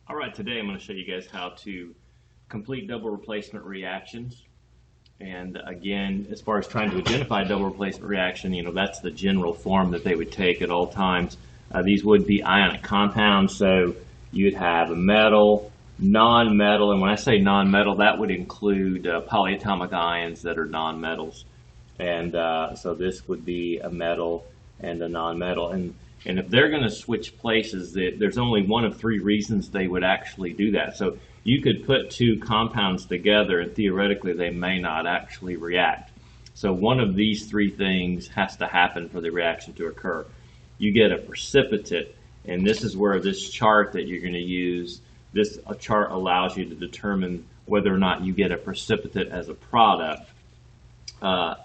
Alright, today I'm going to show you guys how to complete double replacement reactions. And again, as far as trying to identify double replacement reaction, that's the general form that they would take at all times. These would be ionic compounds, so you'd have a metal, non-metal, and when I say non-metal, that would include polyatomic ions that are non-metals. And so this would be a metal and a non-metal. And if they're going to switch places, there's only one of three reasons they would actually do that. So you could put two compounds together and theoretically they may not actually react. So one of these three things has to happen for the reaction to occur. You get a precipitate, and this is where this chart that you're going to use, this chart allows you to determine whether or not you get a precipitate as a product.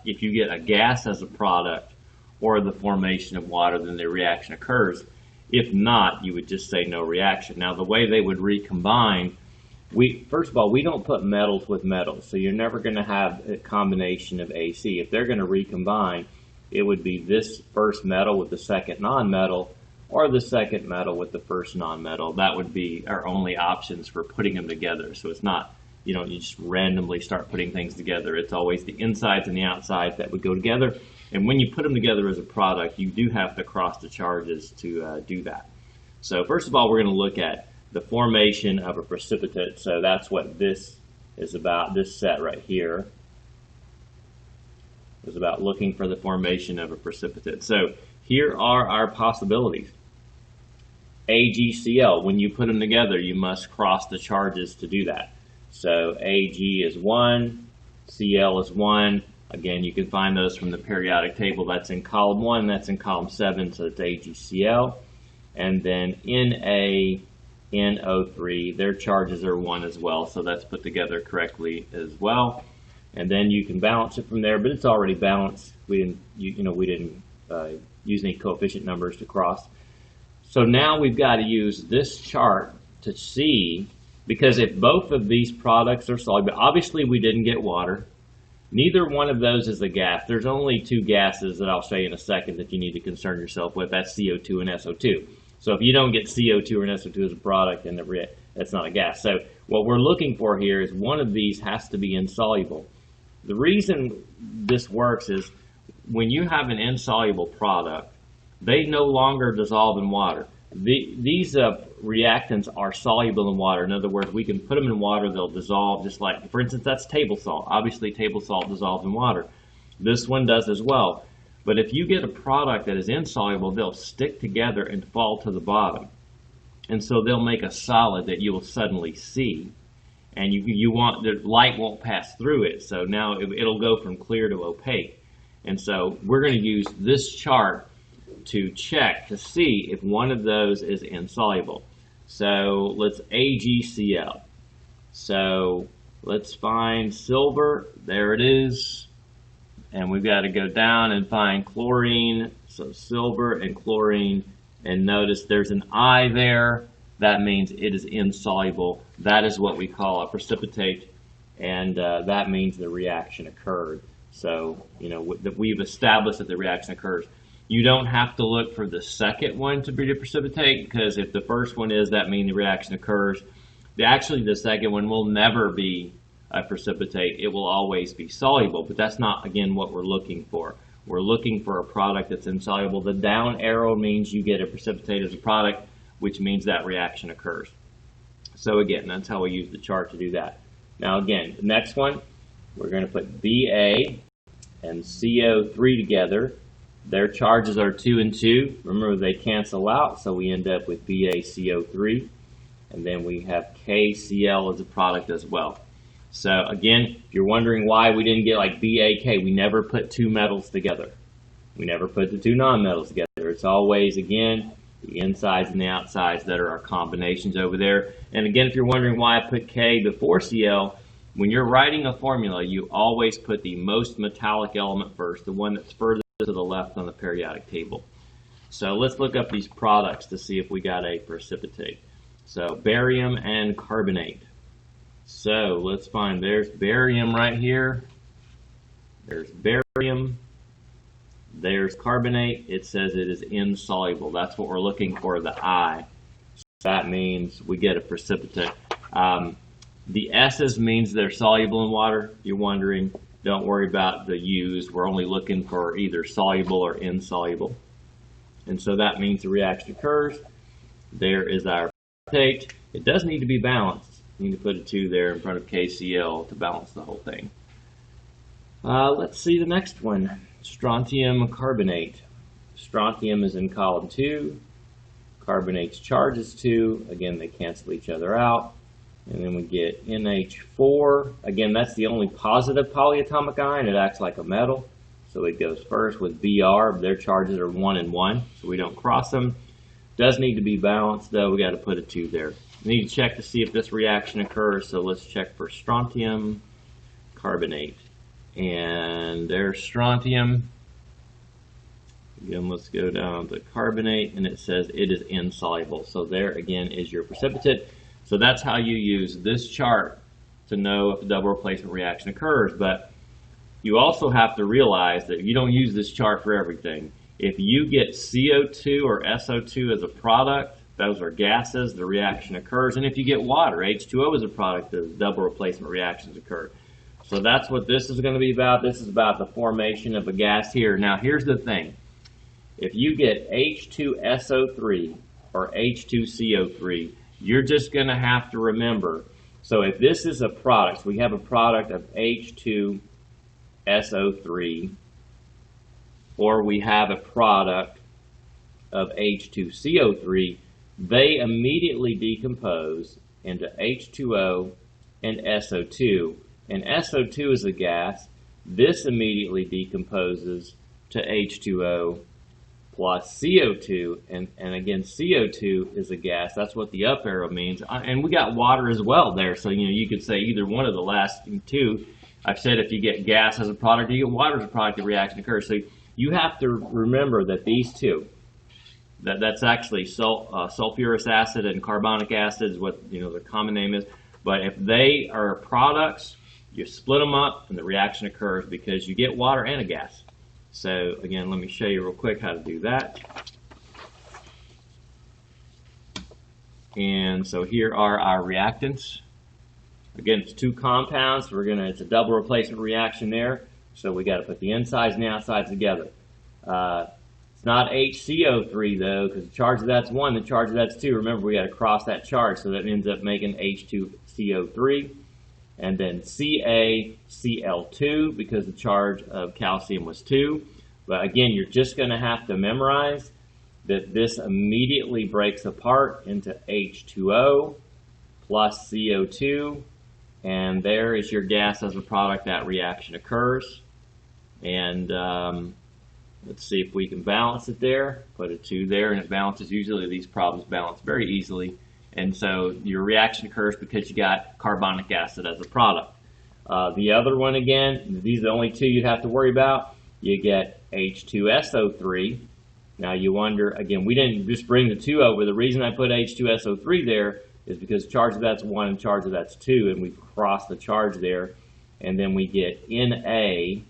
If you get a gas as a product, or the formation of water, then the reaction occurs. If not, you would just say no reaction. Now, the way they would recombine, first of all, we don't put metals with metals, so you're never going to have a combination of AC. If they're going to recombine, it would be this first metal with the second non-metal, or the second metal with the first non-metal. That would be our only options for putting them together. So it's not, you just randomly start putting things together. It's always the insides and the outsides that would go together. And when you put them together as a product, you do have to cross the charges to do that. So first of all, we're going to look at the formation of a precipitate. So that's what this is about. This set right here is about looking for the formation of a precipitate. So here are our possibilities. AgCl, when you put them together, you must cross the charges to do that. So Ag is 1, Cl is 1. Again, you can find those from the periodic table. That's in column 1, that's in column 7, so it's AgCl. And then NaNO3, their charges are 1 as well, so that's put together correctly as well. And then you can balance it from there, but it's already balanced. We didn't use any coefficient numbers to cross. So now we've got to use this chart to see, because if both of these products are soluble, obviously we didn't get water. Neither one of those is a gas. There's only two gases that I'll show you in a second that you need to concern yourself with. That's CO2 and SO2. So if you don't get CO2 or SO2 as a product, then that's not a gas. So what we're looking for here is one of these has to be insoluble. The reason this works is when you have an insoluble product, they no longer dissolve in water. These reactants are soluble in water. In other words, we can put them in water, they'll dissolve, just like, for instance, that's table salt. Obviously, table salt dissolves in water. This one does as well. But if you get a product that is insoluble, they'll stick together and fall to the bottom. And so they'll make a solid that you will suddenly see. And the light won't pass through it. So now it'll go from clear to opaque. And so we're going to use this chart to check to see if one of those is insoluble. So let's AgCl. So let's find silver. There it is. And we've got to go down and find chlorine. So silver and chlorine. And notice there's an I there. That means it is insoluble. That is what we call a precipitate. And that means the reaction occurred. So, we've established that the reaction occurs. You don't have to look for the second one to be a precipitate, because if the first one is, that means the reaction occurs. Actually, the second one will never be a precipitate. It will always be soluble, but that's not, again, what we're looking for. We're looking for a product that's insoluble. The down arrow means you get a precipitate as a product, which means that reaction occurs. So again, that's how we use the chart to do that. Now again, the next one, we're going to put Ba and CO3 together. Their charges are 2 and 2. Remember, they cancel out, so we end up with BaCO3. And then we have KCl as a product as well. So again, if you're wondering why we didn't get like BaK, we never put two metals together. We never put the two non-metals together. It's always, again, the insides and the outsides that are our combinations over there. And again, if you're wondering why I put K before Cl, when you're writing a formula, you always put the most metallic element first, the one that's furthest to the left on the periodic table. So let's look up these products to see if we got a precipitate. So barium and carbonate. So let's find, there's barium right here. There's barium. There's carbonate. It says it is insoluble. That's what we're looking for, the I. that means we get a precipitate. The S's means they're soluble in water. You're wondering, don't worry about the U's. We're only looking for either soluble or insoluble. And so that means the reaction occurs. There is our precipitate. It does need to be balanced. You need to put a 2 there in front of KCl to balance the whole thing. Let's see the next one. Strontium carbonate. Strontium is in column 2. Carbonate's charge is 2. Again, they cancel each other out. And then we get NH4. Again, that's the only positive polyatomic ion. It acts like a metal. So it goes first with Br. Their charges are 1 and 1, so we don't cross them. Does need to be balanced, though. We got to put a 2 there. We need to check to see if this reaction occurs. So let's check for strontium carbonate. And there's strontium. Again, let's go down to carbonate, and it says it is insoluble. So there again is your precipitate. So that's how you use this chart to know if a double replacement reaction occurs. But you also have to realize that you don't use this chart for everything. If you get CO2 or SO2 as a product, those are gases, the reaction occurs. And if you get water, H2O as a product, the double replacement reactions occur. So that's what this is going to be about. This is about the formation of a gas here. Now here's the thing. If you get H2SO3 or H2CO3, you're just going to have to remember. So if this is a product, so we have a product of H2SO3, or we have a product of H2CO3, they immediately decompose into H2O and SO2. And SO2 is a gas. This immediately decomposes to H2O plus CO2, and again, CO2 is a gas. That's what the up arrow means. And we got water as well there, so you could say either one of the last two. I've said if you get gas as a product, you get water as a product, the reaction occurs. So you have to remember that these two, that's actually sulfurous acid and carbonic acid is what the common name is. But if they are products, you split them up and the reaction occurs because you get water and a gas. So again, let me show you real quick how to do that. And so here are our reactants. Again, it's two compounds. So it's a double replacement reaction there. So we got to put the insides and the outsides together. It's not HCO3 though, because the charge of that's 1, the charge of that's 2. Remember, we got to cross that charge, so that ends up making H2CO3. And then CaCl2 because the charge of calcium was 2. But again, you're just going to have to memorize that this immediately breaks apart into H2O plus CO2. And there is your gas as a product. That reaction occurs. And let's see if we can balance it there. Put a 2 there, and it balances. Usually these problems balance very easily. And so your reaction occurs because you got carbonic acid as a product. The other one, again, these are the only two you have to worry about. You get H2SO3. Now you wonder, again, we didn't just bring the 2 over. The reason I put H2SO3 there is because charge of that's 1 and charge of that's 2, and we've crossed the charge there. And then we get NaSO4.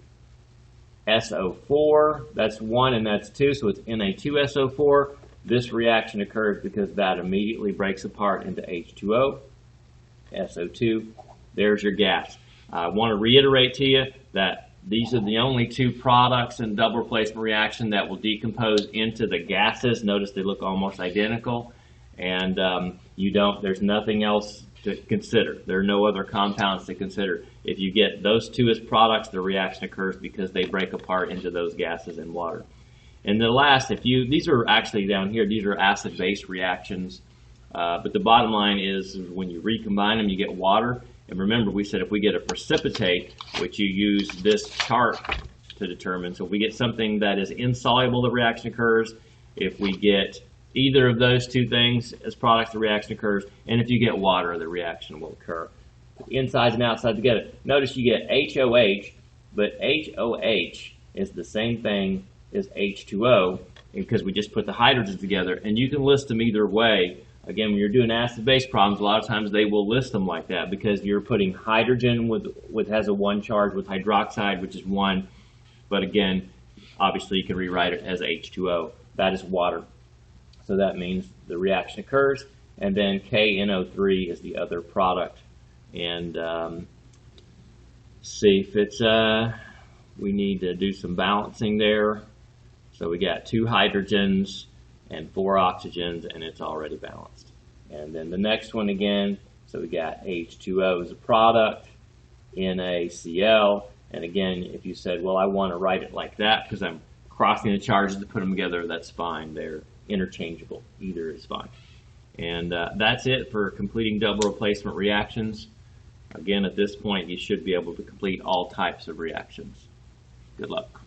That's 1 and that's 2, so it's Na2SO4. This reaction occurs because that immediately breaks apart into H2O, SO2. There's your gas. I want to reiterate to you that these are the only two products in double replacement reaction that will decompose into the gases. Notice they look almost identical, and there's nothing else to consider. There are no other compounds to consider. If you get those two as products, the reaction occurs because they break apart into those gases in water. And the last, these are actually down here, these are acid-base reactions. But the bottom line is when you recombine them, you get water. And remember, we said if we get a precipitate, which you use this chart to determine. So if we get something that is insoluble, the reaction occurs. If we get either of those two things as products, the reaction occurs. And if you get water, the reaction will occur. Insides and outsides together. Notice you get HOH, but HOH is the same thing is H2O, because we just put the hydrogens together, and you can list them either way. Again, when you're doing acid-base problems, a lot of times they will list them like that because you're putting hydrogen with has a 1 charge with hydroxide, which is 1. But again, obviously you can rewrite it as H2O. That is water. So that means the reaction occurs, and then KNO3 is the other product. And see if it's we need to do some balancing there. So we got 2 hydrogens and 4 oxygens, and it's already balanced. And then the next one again, so we got H2O as a product, NaCl, and again, if you said, well, I want to write it like that because I'm crossing the charges to put them together, that's fine. They're interchangeable. Either is fine. And that's it for completing double replacement reactions. Again, at this point, you should be able to complete all types of reactions. Good luck.